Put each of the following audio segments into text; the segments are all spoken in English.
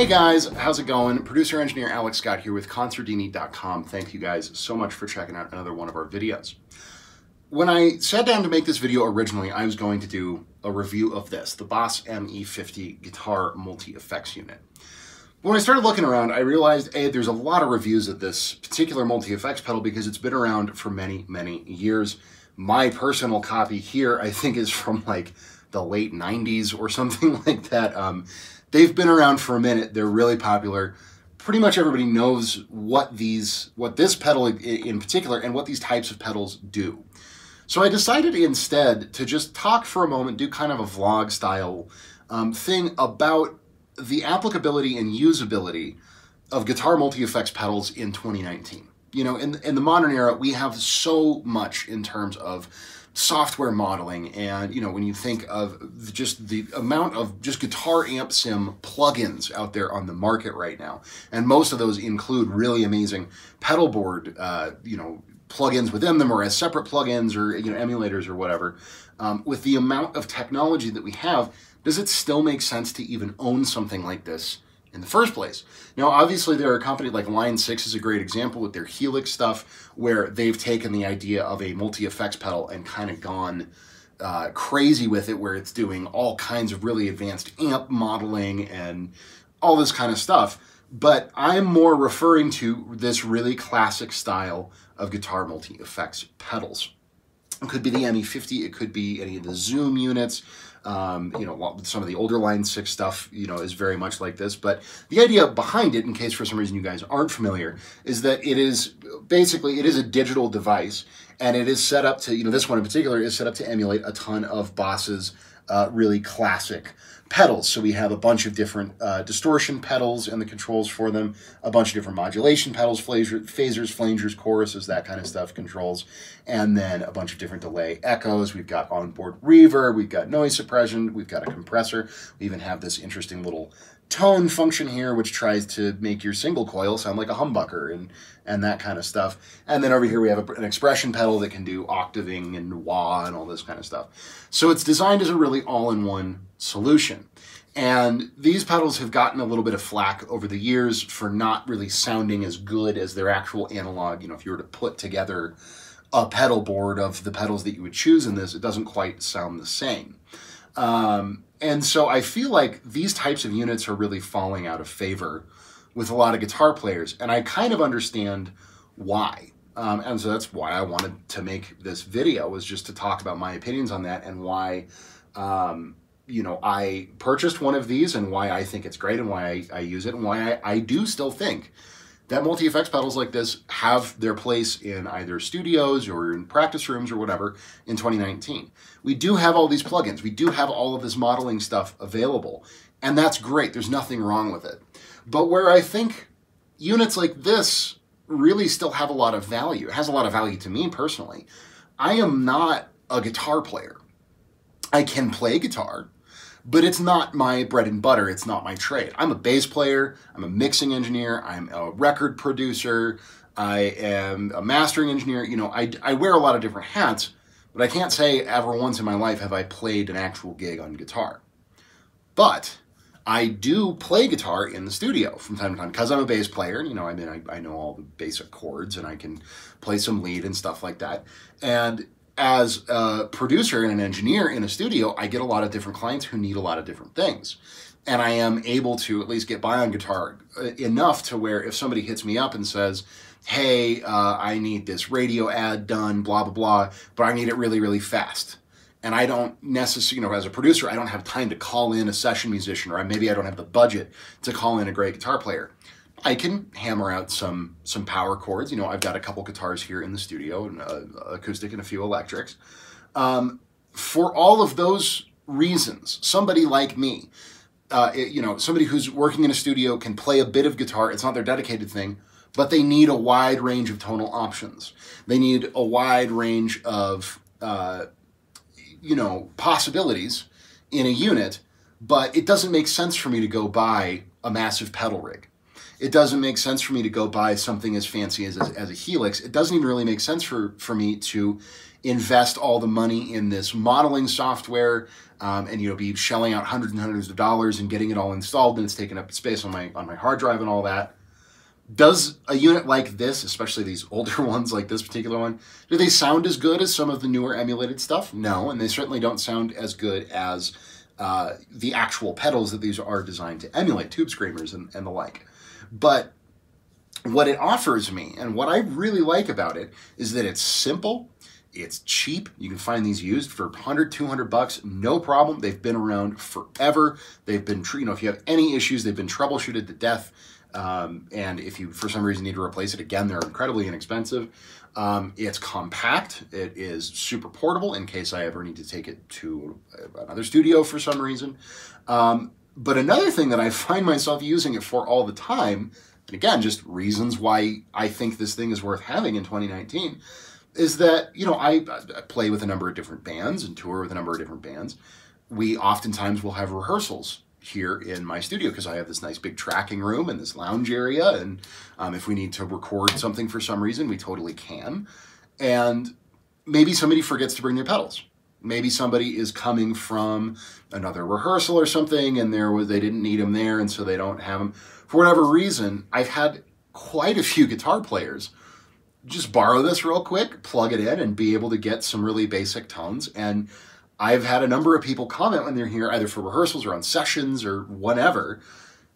Hey guys, how's it going? Producer engineer Alex Scott here with Consordini.com. Thank you guys so much for checking out another one of our videos. When I sat down to make this video originally, I was going to do a review of this, the Boss ME50 guitar multi-effects unit. But when I started looking around, I realized, hey, there's a lot of reviews of this particular multi-effects pedal because it's been around for many, many years. My personal copy here, I think, is from like the late 90s or something like that. They've been around for a minute. They're really popular. Pretty much everybody knows what this pedal in particular and what these types of pedals do. So I decided instead to just talk for a moment, do kind of a vlog style thing about the applicability and usability of guitar multi-effects pedals in 2019. You know, in the modern era, we have so much in terms of software modeling, and you know, when you think of just the amount of just guitar amp sim plugins out there on the market right now, and most of those include really amazing pedal board you know, plugins within them, or as separate plugins, or you know, emulators or whatever. With the amount of technology that we have, does it still make sense to even own something like this in the first place? Now, obviously, there are a company like Line 6 is a great example with their Helix stuff, where they've taken the idea of a multi-effects pedal and kind of gone crazy with it, where it's doing all kinds of really advanced amp modeling and all this kind of stuff. But I'm more referring to this really classic style of guitar multi-effects pedals. It could be the ME50, it could be any of the Zoom units. You know, some of the older Line 6 stuff, you know, is very much like this. But the idea behind it, in case for some reason you guys aren't familiar, is that it is basically, it is a digital device, and it is set up to, you know, this one in particular is set up to emulate a ton of Boss's really classic pedals. So we have a bunch of different distortion pedals and the controls for them, a bunch of different modulation pedals, phasers, flangers, choruses, that kind of stuff, controls, and then a bunch of different delay echoes. We've got onboard reverb, we've got noise suppression, we've got a compressor. We even have this interesting little tone function here, which tries to make your single coil sound like a humbucker and that kind of stuff. And then over here we have an expression pedal that can do octaving and wah and all this kind of stuff. So it's designed as a really all-in-one solution. And these pedals have gotten a little bit of flack over the years for not really sounding as good as their actual analog. You know, if you were to put together a pedal board of the pedals that you would choose in this, it doesn't quite sound the same. And so I feel like these types of units are really falling out of favor with a lot of guitar players, and I kind of understand why. And so that's why I wanted to make this video, was just to talk about my opinions on that, and why, you know, I purchased one of these, and why I think it's great, and why I use it, and why I do still think that multi-effects pedals like this have their place in either studios or in practice rooms or whatever in 2019. We do have all these plugins. We do have all of this modeling stuff available, and that's great. There's nothing wrong with it. But where I think units like this really still have a lot of value, it has a lot of value to me personally. I am not a guitar player. I can play guitar, but it's not my bread and butter. It's not my trade. I'm a bass player. I'm a mixing engineer. I'm a record producer. I am a mastering engineer. You know, I wear a lot of different hats, but I can't say ever once in my life have I played an actual gig on guitar. But I do play guitar in the studio from time to time because I'm a bass player. You know, I mean, I know all the basic chords, and I can play some lead and stuff like that. And as a producer and an engineer in a studio, I get a lot of different clients who need a lot of different things. And I am able to at least get by on guitar enough to where if somebody hits me up and says, hey, I need this radio ad done, blah, blah, blah, but I need it really, really fast. And I don't necessarily, you know, as a producer, I don't have time to call in a session musician, or maybe I don't have the budget to call in a great guitar player. I can hammer out some power chords. You know, I've got a couple guitars here in the studio, and acoustic and a few electrics. For all of those reasons, somebody like me, you know, somebody who's working in a studio can play a bit of guitar. It's not their dedicated thing, but they need a wide range of tonal options. They need a wide range of, you know, possibilities in a unit, but it doesn't make sense for me to go buy a massive pedal rig. it doesn't make sense for me to go buy something as fancy as a Helix. It doesn't even really make sense for me to invest all the money in this modeling software and, you know, be shelling out hundreds and hundreds of dollars and getting it all installed, and it's taking up space on my hard drive and all that. Does a unit like this, especially these older ones like this particular one, do they sound as good as some of the newer emulated stuff? No, and they certainly don't sound as good as the actual pedals that these are designed to emulate, tube screamers and the like. But what it offers me, and what I really like about it, is that it's simple, it's cheap. You can find these used for $100, $200, no problem. They've been around forever. They've been, you know, if you have any issues, they've been troubleshooted to death. And if you, for some reason, need to replace it, again, they're incredibly inexpensive. It's compact. It is super portable in case I ever need to take it to another studio for some reason. But another thing that I find myself using it for all the time, and again, just reasons why I think this thing is worth having in 2019, is that, you know, I play with a number of different bands and tour with a number of different bands. We oftentimes will have rehearsals here in my studio because I have this nice big tracking room and this lounge area, and if we need to record something for some reason, we totally can. And maybe somebody forgets to bring their pedals. Maybe somebody is coming from another rehearsal or something, and they didn't need them there, and so they don't have them. For whatever reason, I've had quite a few guitar players just borrow this real quick, plug it in, and be able to get some really basic tones. And I've had a number of people comment when they're here, either for rehearsals or on sessions or whatever,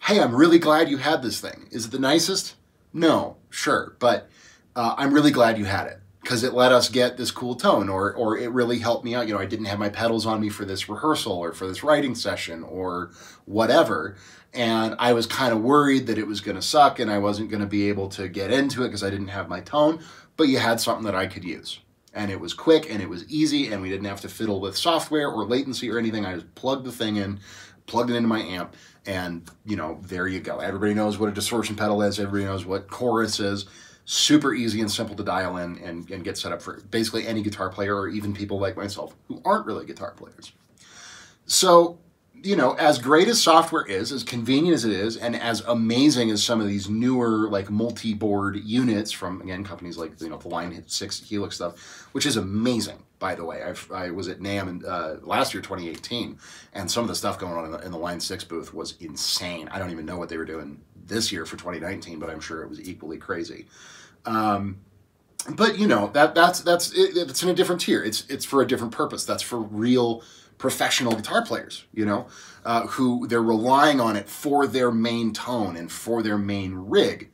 hey, I'm really glad you had this thing. Is it the nicest? No, sure, but I'm really glad you had it, because it let us get this cool tone, or it really helped me out. You know, I didn't have my pedals on me for this rehearsal or for this writing session or whatever, and I was kind of worried that it was going to suck and I wasn't going to be able to get into it because I didn't have my tone, but you had something that I could use. And it was quick and it was easy, and we didn't have to fiddle with software or latency or anything. I just plugged the thing in, plugged it into my amp, and, you know, there you go. Everybody knows what a distortion pedal is. Everybody knows what chorus is. Super easy and simple to dial in and get set up for basically any guitar player, or even people like myself who aren't really guitar players. So, you know, as great as software is, as convenient as it is, and as amazing as some of these newer, like, multi-board units from, again, companies like, you know, the Line 6 Helix stuff, which is amazing, by the way. I was at NAMM last year, 2018, and some of the stuff going on in the Line 6 booth was insane. I don't even know what they were doing this year for 2019, but I'm sure it was equally crazy. But, you know, it's in a different tier. It's for a different purpose. That's for real professional guitar players, you know, who they're relying on it for their main tone and for their main rig.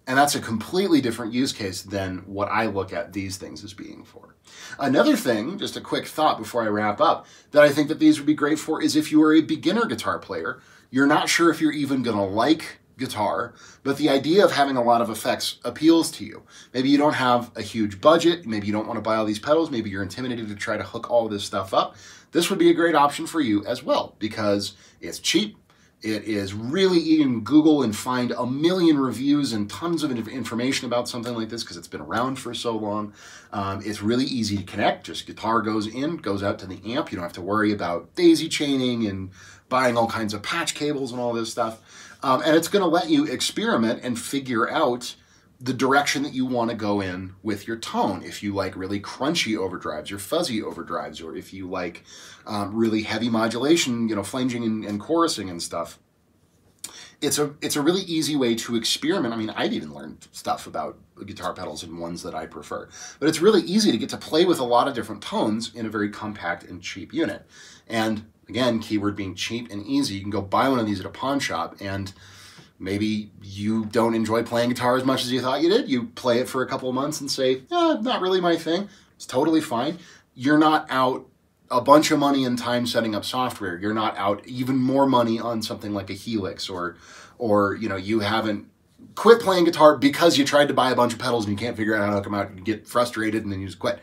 And that's a completely different use case than what I look at these things as being for. Another thing, just a quick thought before I wrap up, that I think that these would be great for is if you are a beginner guitar player, you're not sure if you're even going to like guitar, but the idea of having a lot of effects appeals to you. Maybe you don't have a huge budget, maybe you don't want to buy all these pedals, maybe you're intimidated to try to hook all this stuff up. This would be a great option for you as well, because it's cheap. It is really, you can Google and find a million reviews and tons of information about something like this because it's been around for so long. It's really easy to connect. Just guitar goes in, goes out to the amp. You don't have to worry about daisy chaining and buying all kinds of patch cables and all this stuff. And it's going to let you experiment and figure out the direction that you want to go in with your tone. If you like really crunchy overdrives or fuzzy overdrives, or if you like really heavy modulation, you know, flanging and chorusing and stuff. It's a really easy way to experiment. I mean, I've even learned stuff about guitar pedals and ones that I prefer. But it's really easy to get to play with a lot of different tones in a very compact and cheap unit. And again, keyword being cheap and easy. You can go buy one of these at a pawn shop, and maybe you don't enjoy playing guitar as much as you thought you did. You play it for a couple of months and say, not really my thing. It's totally fine. You're not out a bunch of money and time setting up software. You're not out even more money on something like a Helix, or you know, you haven't quit playing guitar because you tried to buy a bunch of pedals and you can't figure out how to hook them out. You get frustrated and then you just quit.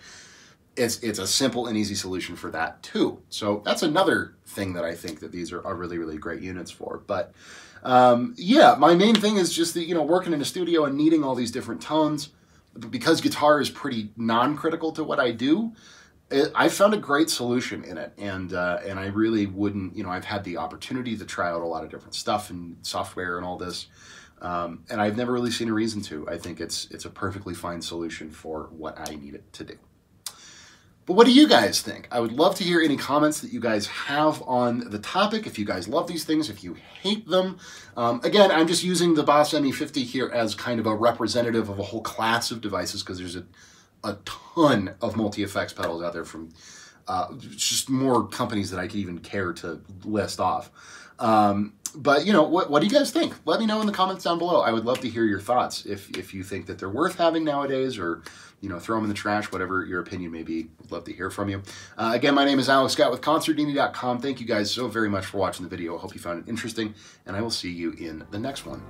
It's a simple and easy solution for that too. So that's another thing that I think that these are really, really great units for. But yeah, my main thing is just that, you know, working in a studio and needing all these different tones, because guitar is pretty non-critical to what I do. I found a great solution in it, and I really wouldn't, you know, I've had the opportunity to try out a lot of different stuff and software and all this, And I've never really seen a reason to. I think it's a perfectly fine solution for what I need it to do. But what do you guys think? I would love to hear any comments that you guys have on the topic. If you guys love these things, if you hate them. Again, I'm just using the Boss ME50 here as kind of a representative of a whole class of devices, because there's a ton of multi-effects pedals out there from just more companies than I could even care to list off. But, you know, what do you guys think? Let me know in the comments down below. I would love to hear your thoughts. If you think that they're worth having nowadays, or, you know, throw them in the trash, whatever your opinion may be. I'd love to hear from you. Again, my name is Alex Scott with Consordini.com. Thank you guys so very much for watching the video. I hope you found it interesting, and I will see you in the next one.